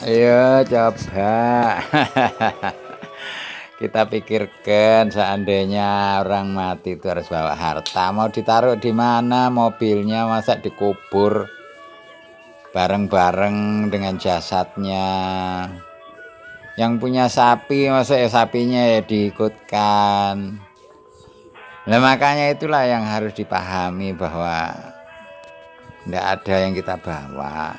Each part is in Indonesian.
Ayo coba kita pikirkan seandainya orang mati itu harus bawa harta, mau ditaruh di mana mobilnya, masa dikubur bareng-bareng dengan jasadnya. Yang punya sapi masa sapinya ya diikutkan. Nah makanya itulah yang harus dipahami bahwa tidak ada yang kita bawa.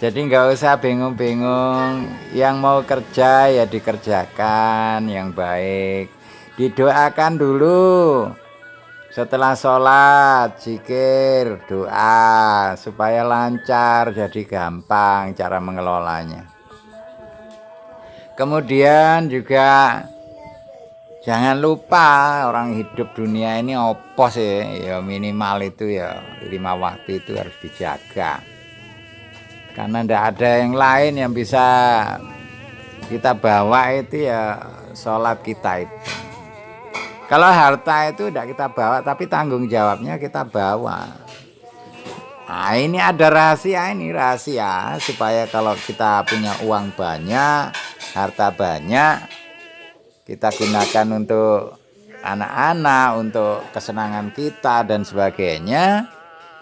Jadi nggak usah bingung-bingung. Yang mau kerja ya dikerjakan yang baik. Didoakan dulu. Setelah sholat, zikir, doa supaya lancar, jadi gampang cara mengelolanya. Kemudian juga jangan lupa orang hidup dunia ini opos ya minimal itu ya 5 waktu itu harus dijaga. Karena tidak ada yang lain yang bisa kita bawa itu ya sholat kita itu. Kalau harta itu tidak kita bawa, tapi tanggung jawabnya kita bawa. Nah ini ada rahasia, ini rahasia supaya kalau kita punya uang banyak, harta banyak, kita gunakan untuk anak-anak, untuk kesenangan kita dan sebagainya,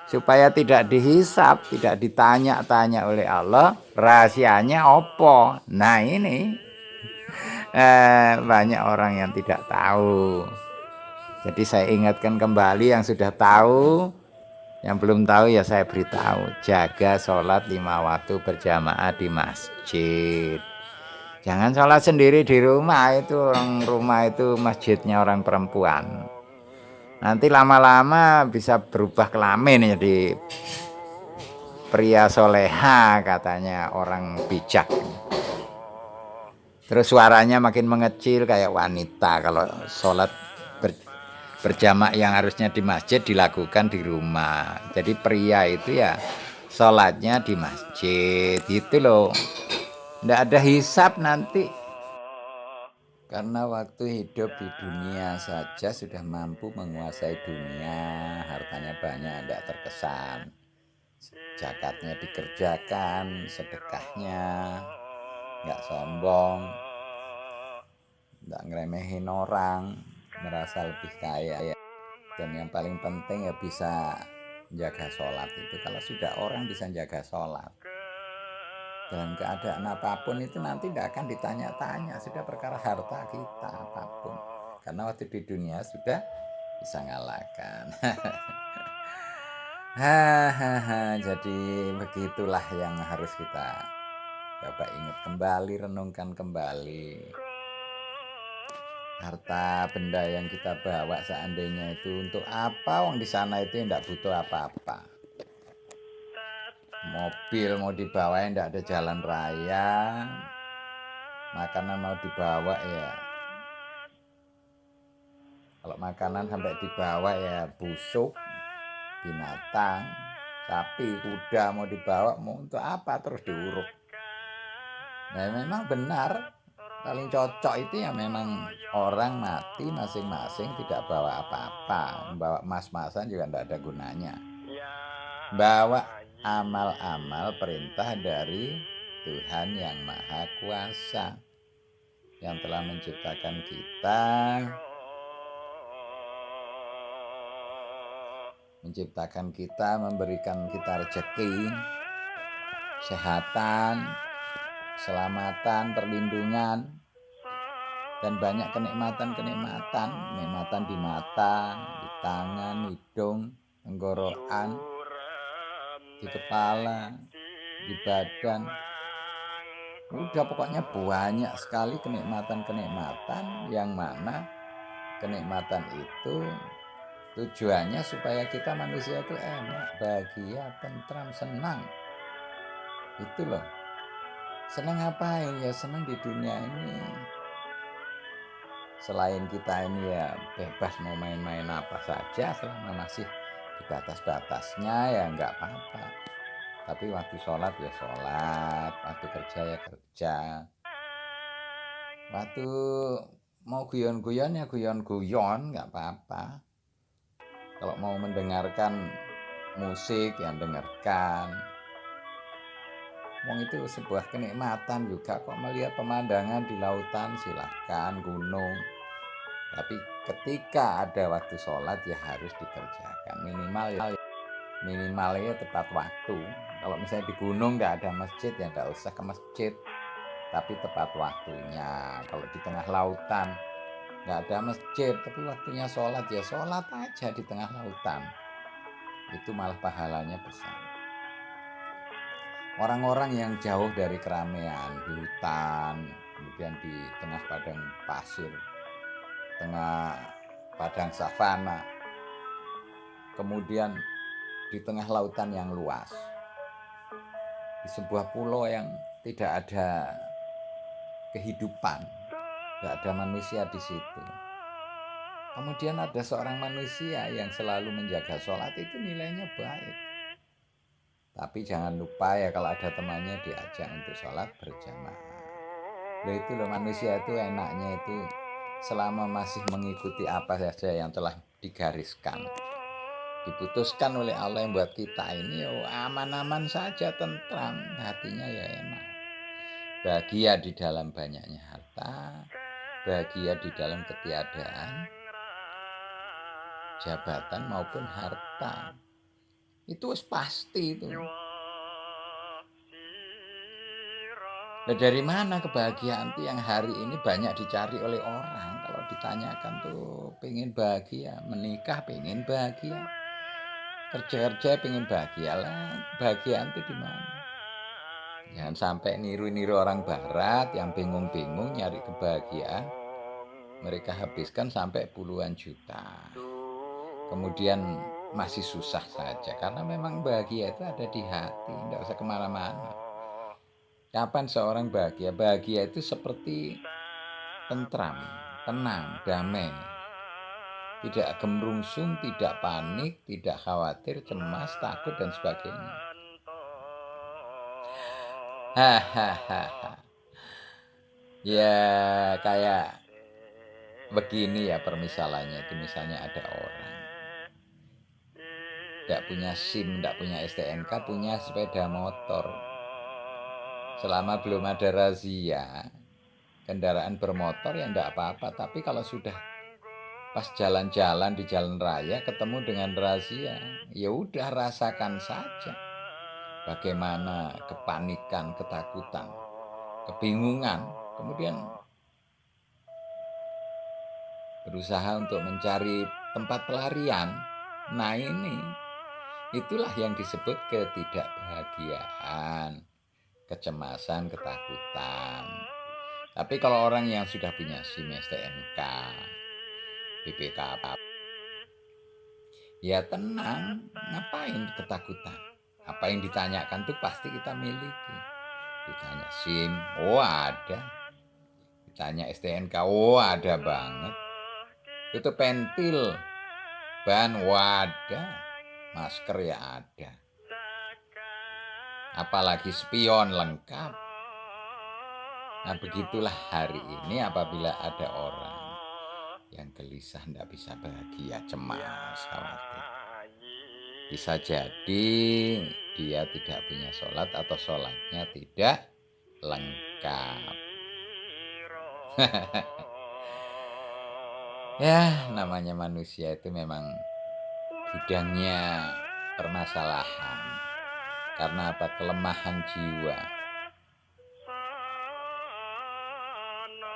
supaya tidak dihisap, tidak ditanya-tanya oleh Allah rahasianya opo. Nah ini banyak orang yang tidak tahu. Jadi saya ingatkan kembali yang sudah tahu, yang belum tahu ya saya beritahu, jaga sholat 5 waktu berjamaah di masjid. Jangan sholat sendiri di rumah, itu orang rumah itu masjidnya orang perempuan. Nanti lama-lama bisa berubah kelamin jadi pria soleha katanya orang bijak. Terus suaranya makin mengecil kayak wanita. Kalau sholat berjamaah yang harusnya di masjid dilakukan di rumah. Jadi pria itu ya sholatnya di masjid gitu loh. Nggak ada hisap nanti. Karena waktu hidup di dunia saja sudah mampu menguasai dunia, hartanya banyak, tidak terkesan. Zakatnya dikerjakan, sedekahnya, nggak sombong, nggak ngeremehin orang, merasa lebih kaya. Dan yang paling penting ya bisa jaga sholat itu. Kalau sudah orang bisa jaga sholat, dalam keadaan apapun itu nanti tidak akan ditanya-tanya, sudah perkara harta kita apapun, karena waktu di dunia sudah bisa ngalahkan. Jadi begitulah yang harus kita coba ingat kembali, renungkan kembali. Harta benda yang kita bawa seandainya itu untuk apa? Wong di sana itu tidak butuh apa-apa. Mobil mau dibawa tidak ada jalan raya, makanan mau dibawa ya, kalau makanan sampai dibawa ya busuk, binatang, sapi, kuda mau dibawa mau untuk apa terus diuruk. Nah memang benar, paling cocok itu ya memang orang mati masing-masing tidak bawa apa-apa. Bawa emas-emasan juga tidak ada gunanya. Bawa amal-amal perintah dari Tuhan yang Maha Kuasa, yang telah menciptakan kita, memberikan kita rezeki, kesehatan, keselamatan, perlindungan, dan banyak kenikmatan di mata, di tangan, hidung, tenggorokan, di kepala, di badan. Udah pokoknya banyak sekali kenikmatan yang mana kenikmatan itu tujuannya supaya kita manusia itu enak, bahagia, tentram, senang. Itu loh. Senang ngapain? Ya senang di dunia ini. Selain kita ini ya bebas mau main-main apa saja selama masih di batas-batasnya ya nggak apa-apa. Tapi waktu sholat ya sholat, waktu kerja ya kerja. Waktu mau guyon-guyon ya guyon-guyon nggak apa-apa. Kalau mau mendengarkan musik, yang dengarkan. Wong itu sebuah kenikmatan juga kok melihat pemandangan di lautan, silahkan, gunung. Tapi ketika ada waktu sholat ya harus dikerjakan. Minimalnya tepat waktu. Kalau misalnya di gunung nggak ada masjid ya nggak usah ke masjid. Tapi tepat waktunya. Kalau di tengah lautan nggak ada masjid tapi waktunya sholat ya sholat aja di tengah lautan. Itu malah pahalanya besar. Orang-orang yang jauh dari keramaian di hutan, kemudian di tengah padang pasir, tengah padang savana, kemudian di tengah lautan yang luas, di sebuah pulau yang tidak ada kehidupan, tidak ada manusia di situ. Kemudian ada seorang manusia yang selalu menjaga sholat, itu nilainya baik. Tapi jangan lupa ya kalau ada temannya diajak untuk sholat berjamaah. Itu loh, manusia itu enaknya itu selama masih mengikuti apa saja yang telah digariskan, diputuskan oleh Allah yang buat kita ini aman-aman saja, tentram, hatinya ya enak. Bahagia di dalam banyaknya harta, bahagia di dalam ketiadaan jabatan maupun harta. Itu pasti itu. Nah, dari mana kebahagiaan itu yang hari ini banyak dicari oleh orang? Kalau ditanyakan tuh pengen bahagia, menikah pengen bahagia, kerja pengen bahagia lah. Kebahagiaan itu di mana? Jangan sampai niru-niru orang barat yang bingung-bingung nyari kebahagiaan. Mereka habiskan sampai puluhan juta. Kemudian masih susah saja karena memang bahagia itu ada di hati, tidak usah kemana-mana. Kapan seorang bahagia? Bahagia itu seperti tentram, tenang, damai. Tidak gemerungsung, tidak panik, tidak khawatir, cemas, takut, dan sebagainya. Hahaha. Ya kayak begini ya permisalannya itu, misalnya ada orang tidak punya SIM, tidak punya STNK, punya sepeda motor. Selama belum ada razia kendaraan bermotor ya enggak apa-apa, tapi kalau sudah pas jalan-jalan di jalan raya ketemu dengan razia, ya udah rasakan saja bagaimana kepanikan, ketakutan, kebingungan, kemudian berusaha untuk mencari tempat pelarian. Nah itulah yang disebut ketidakbahagiaan, kecemasan, ketakutan. Tapi kalau orang yang sudah punya SIM, STNK, BPKB, ya tenang, ngapain ketakutan? Apa yang ditanyakan tuh pasti kita miliki. Ditanya SIM, oh ada. Ditanya STNK, oh ada banget. Itu pentil, ban, wadah. Masker ya ada. Apalagi spion lengkap. Nah begitulah hari ini apabila ada orang yang gelisah, tidak bisa bahagia, cemas, khawatir. Bisa jadi dia tidak punya sholat atau sholatnya tidak lengkap. Ya namanya manusia itu memang bidangnya permasalahan. Karena apa? Kelemahan jiwa.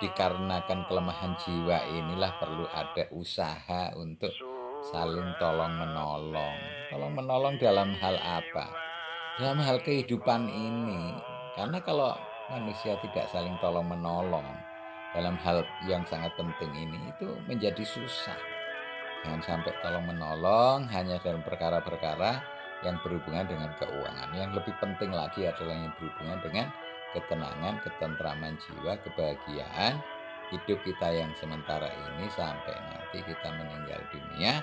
Dikarenakan kelemahan jiwa inilah perlu ada usaha untuk saling tolong menolong. Tolong menolong dalam hal apa? Dalam hal kehidupan ini. Karena kalau manusia tidak saling tolong menolong dalam hal yang sangat penting ini, itu menjadi susah. Jangan sampai tolong menolong hanya dalam perkara-perkara yang berhubungan dengan keuangan. Yang lebih penting lagi adalah yang berhubungan dengan ketenangan, ketentraman jiwa, kebahagiaan hidup kita yang sementara ini sampai nanti kita meninggal dunia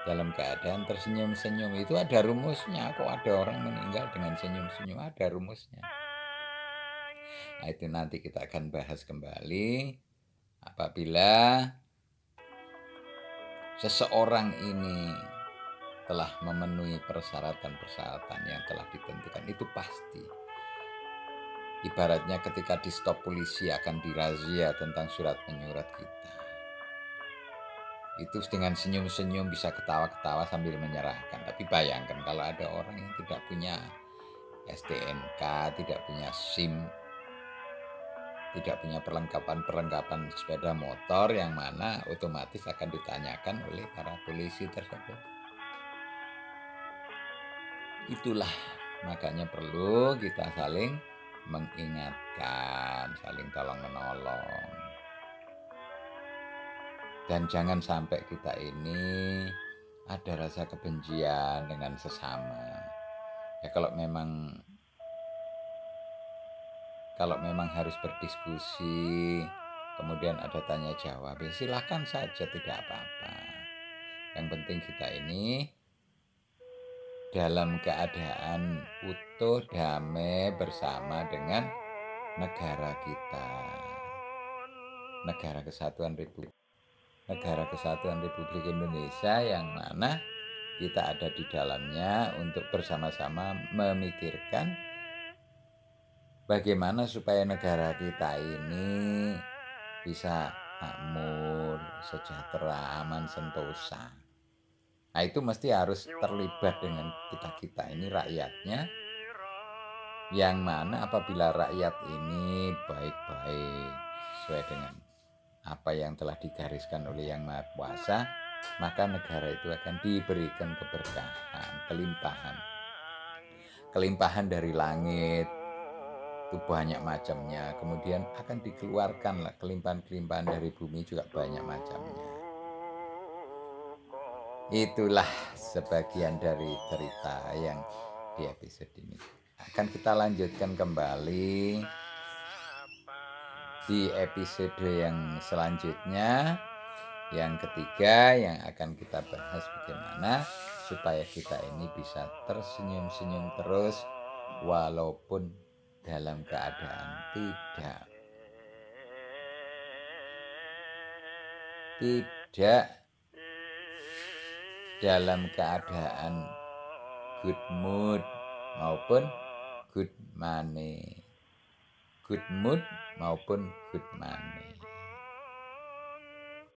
dalam keadaan tersenyum-senyum. Itu ada rumusnya. Kok ada orang meninggal dengan senyum-senyum? Ada rumusnya. Nah itu nanti kita akan bahas kembali apabila seseorang ini telah memenuhi persyaratan-persyaratan yang telah ditentukan, itu pasti. Ibaratnya ketika di stop polisi akan dirazia tentang surat menyurat kita, itu dengan senyum-senyum bisa ketawa-ketawa sambil menyerahkan. Tapi bayangkan kalau ada orang yang tidak punya STNK, tidak punya SIM, tidak punya perlengkapan sepeda motor, yang mana otomatis akan ditanyakan oleh para polisi tersebut. Itulah makanya perlu kita saling mengingatkan, saling tolong menolong. Dan jangan sampai kita ini ada rasa kebencian dengan sesama. Ya kalau memang harus berdiskusi, kemudian ada tanya jawab, ya silakan saja, tidak apa-apa. Yang penting kita ini dalam keadaan utuh, damai bersama dengan negara kita, Negara Kesatuan Republik Indonesia, yang mana kita ada di dalamnya untuk bersama-sama memikirkan bagaimana supaya negara kita ini bisa makmur, sejahtera, aman, sentosa. Nah itu mesti harus terlibat dengan kita ini rakyatnya, yang mana apabila rakyat ini baik-baik sesuai dengan apa yang telah digariskan oleh Yang Maha Kuasa, maka negara itu akan diberikan keberkahan, kelimpahan dari langit itu banyak macamnya. Kemudian akan dikeluarkan kelimpahan dari bumi juga banyak macamnya. Itulah sebagian dari cerita yang di episode ini. Akan kita lanjutkan kembali di episode yang selanjutnya, yang ketiga, yang akan kita bahas bagaimana supaya kita ini bisa tersenyum-senyum terus walaupun dalam keadaan tidak dalam keadaan good mood maupun good money.